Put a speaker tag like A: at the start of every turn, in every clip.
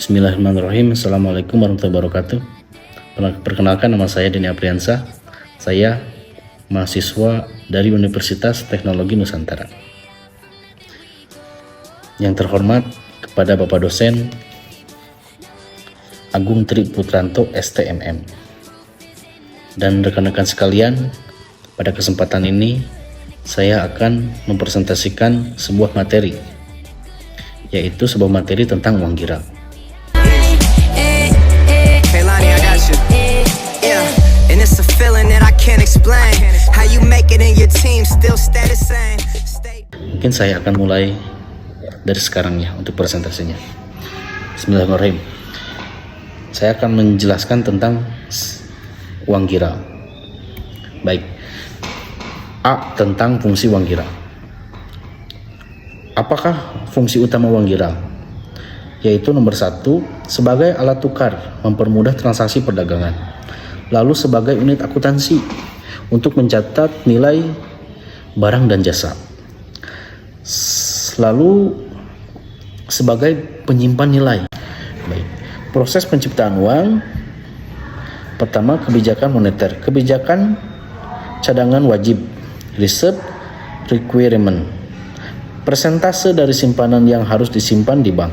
A: Bismillahirrahmanirrahim. Assalamualaikum warahmatullahi wabarakatuh. Perkenalkan, nama saya Denny Apriansa. Saya mahasiswa dari Universitas Teknologi Nusantara. Yang terhormat kepada Bapak dosen Agung Tri Putranto STMM. Dan rekan-rekan sekalian, pada kesempatan ini saya akan mempresentasikan sebuah materi, yaitu sebuah materi tentang uang giral. Mungkin saya akan mulai dari sekarang ya untuk presentasinya. Bismillahirrahmanirrahim. Saya akan menjelaskan tentang uang giral. Baik. A. Tentang fungsi uang giral. Apakah fungsi utama uang giral? Yaitu nomor 1, sebagai alat tukar mempermudah transaksi perdagangan. Lalu sebagai unit akuntansi untuk mencatat nilai barang dan jasa. Lalu sebagai penyimpan nilai. Baik. Proses penciptaan uang. Pertama, kebijakan moneter. Kebijakan cadangan wajib, reserve requirement. Persentase dari simpanan yang harus disimpan di bank.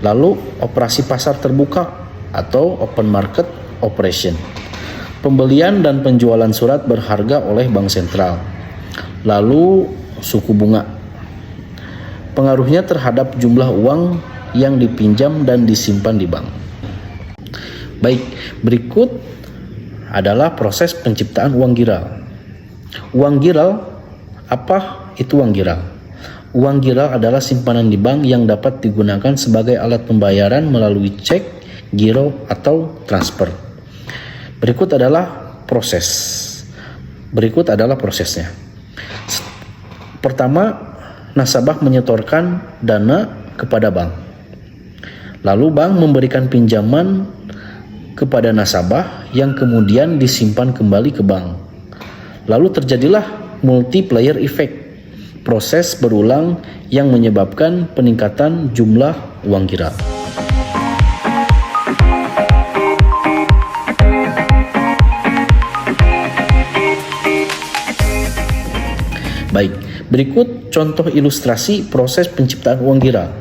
A: Lalu operasi pasar terbuka atau open market operation. Pembelian dan penjualan surat berharga oleh bank sentral. Lalu suku bunga. Pengaruhnya terhadap jumlah uang yang dipinjam dan disimpan di bank. Baik, berikut adalah proses penciptaan uang giral. Uang giral, apa itu uang giral? Uang giral adalah simpanan di bank yang dapat digunakan sebagai alat pembayaran melalui cek, giro, atau transfer. Berikut adalah prosesnya. Pertama, nasabah menyetorkan dana kepada bank. Lalu bank memberikan pinjaman kepada nasabah yang kemudian disimpan kembali ke bank. Lalu terjadilah multiplier effect, proses berulang yang menyebabkan peningkatan jumlah uang giral. Baik, berikut contoh ilustrasi proses penciptaan uang giral.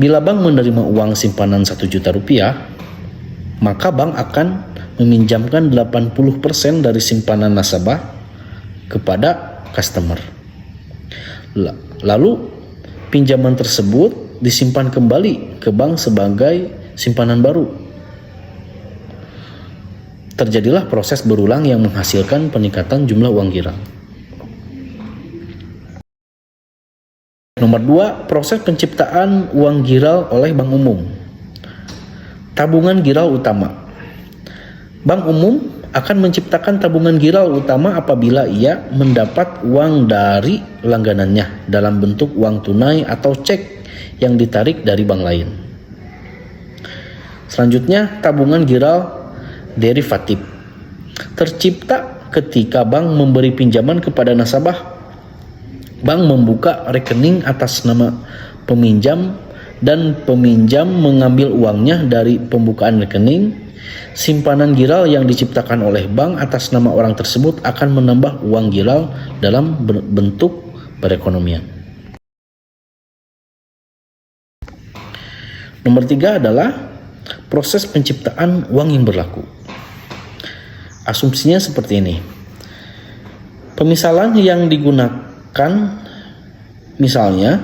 A: Bila bank menerima uang simpanan 1 juta rupiah, maka bank akan meminjamkan 80% dari simpanan nasabah kepada customer. Lalu pinjaman tersebut disimpan kembali ke bank sebagai simpanan baru. Terjadilah proses berulang yang menghasilkan peningkatan jumlah uang giral. Nomor 2, proses penciptaan uang giral oleh bank umum. Tabungan giral utama. Bank umum akan menciptakan tabungan giral utama apabila ia mendapat uang dari langganannya dalam bentuk uang tunai atau cek yang ditarik dari bank lain. Selanjutnya, tabungan giral derivatif. Tercipta ketika bank memberi pinjaman kepada nasabah. Bank membuka rekening atas nama peminjam dan peminjam mengambil uangnya dari pembukaan rekening. Simpanan giral yang diciptakan oleh bank atas nama orang tersebut akan menambah uang giral dalam bentuk perekonomian. Nomor 3 adalah proses penciptaan uang yang berlaku. Asumsinya seperti ini. Pemisalan yang digunakan misalnya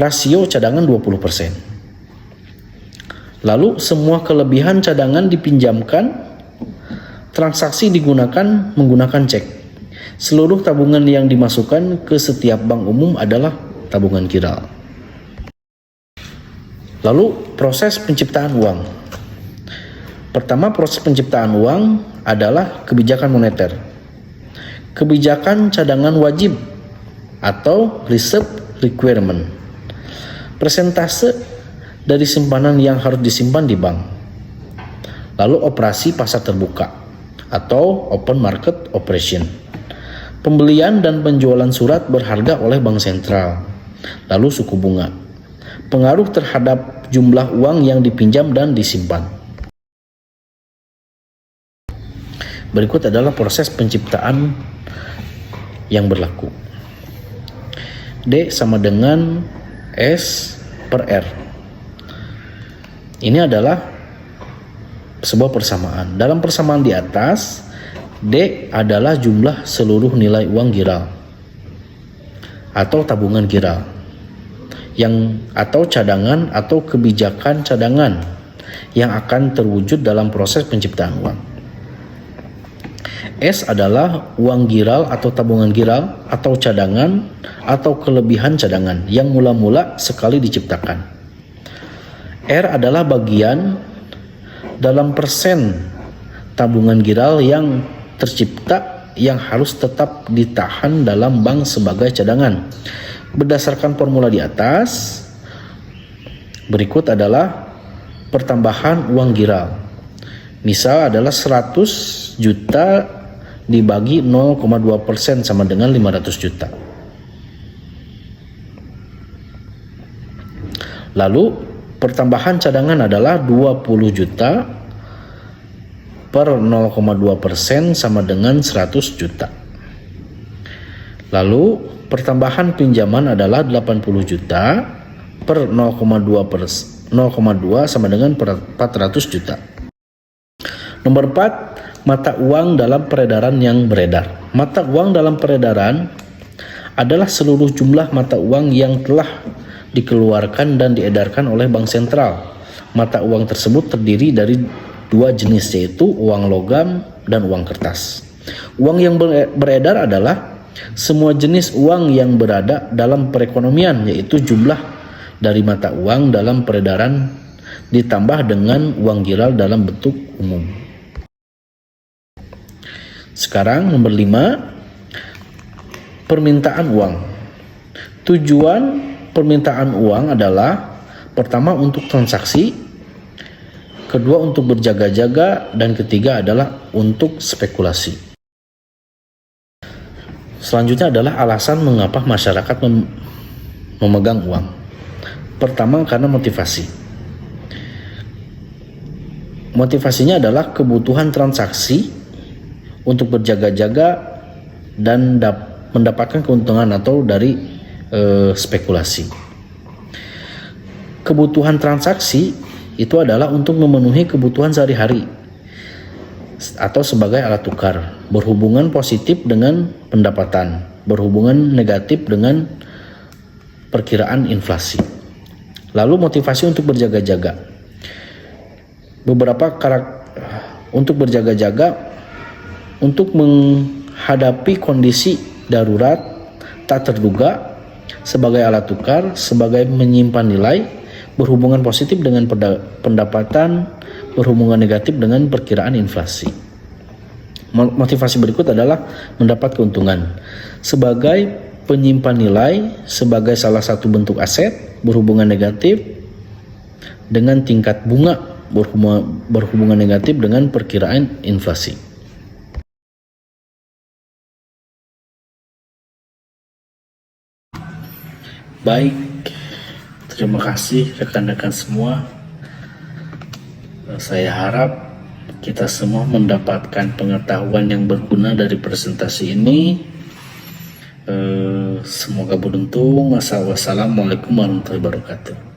A: rasio cadangan 20%. Lalu semua kelebihan cadangan dipinjamkan, transaksi digunakan menggunakan cek. Seluruh tabungan yang dimasukkan ke setiap bank umum adalah tabungan giral. Lalu Proses penciptaan uang. Pertama, proses penciptaan uang adalah kebijakan moneter. Kebijakan cadangan wajib atau reserve requirement. Persentase dari simpanan yang harus disimpan di bank. Lalu operasi pasar terbuka atau open market operation. Pembelian dan penjualan surat berharga oleh bank sentral. Lalu suku bunga. Pengaruh terhadap jumlah uang yang dipinjam dan disimpan. Berikut adalah proses penciptaan yang berlaku. D sama dengan S per R. Ini adalah sebuah persamaan. Dalam persamaan di atas, D adalah jumlah seluruh nilai uang giral atau tabungan giral atau cadangan atau kebijakan cadangan yang akan terwujud dalam proses penciptaan uang. S adalah uang giral atau tabungan giral atau cadangan atau kelebihan cadangan yang mula-mula sekali diciptakan. R adalah bagian dalam persen tabungan giral yang tercipta yang harus tetap ditahan dalam bank sebagai cadangan. Berdasarkan formula di atas, berikut adalah pertambahan uang giral. Misal adalah 100 juta dibagi 0,2% sama dengan 500 juta. Lalu pertambahan cadangan adalah 20 juta per 0,2% sama dengan 100 juta. Lalu pertambahan pinjaman adalah 80 juta per 0,2 sama dengan 400 juta. Nomor 4, mata uang dalam peredaran yang beredar. Mata uang dalam peredaran adalah seluruh jumlah mata uang yang telah dikeluarkan dan diedarkan oleh bank sentral. Mata uang tersebut terdiri dari dua jenis, yaitu uang logam dan uang kertas. Uang yang beredar adalah semua jenis uang yang berada dalam perekonomian, yaitu jumlah dari mata uang dalam peredaran ditambah dengan uang giral dalam bentuk umum. Sekarang nomor 5, permintaan uang. Tujuan permintaan uang adalah pertama untuk transaksi, kedua untuk berjaga-jaga, dan ketiga adalah untuk spekulasi. Selanjutnya adalah alasan mengapa masyarakat memegang uang. Pertama, karena motivasi. Motivasinya adalah kebutuhan transaksi untuk berjaga-jaga dan mendapatkan keuntungan atau dari spekulasi. Kebutuhan transaksi itu adalah untuk memenuhi kebutuhan sehari-hari atau sebagai alat tukar, berhubungan positif dengan pendapatan, berhubungan negatif dengan perkiraan inflasi. Lalu motivasi untuk berjaga-jaga. Untuk berjaga-jaga untuk menghadapi kondisi darurat tak terduga, sebagai alat tukar, sebagai menyimpan nilai, berhubungan positif dengan pendapatan, berhubungan negatif dengan perkiraan inflasi. Motivasi berikut adalah mendapat keuntungan sebagai penyimpan nilai, sebagai salah satu bentuk aset, berhubungan negatif dengan tingkat bunga, berhubungan negatif dengan perkiraan inflasi. Baik, terima kasih rekan-rekan semua. Saya harap kita semua mendapatkan pengetahuan yang berguna dari presentasi ini. Semoga beruntung. Wassalamualaikum warahmatullahi wabarakatuh.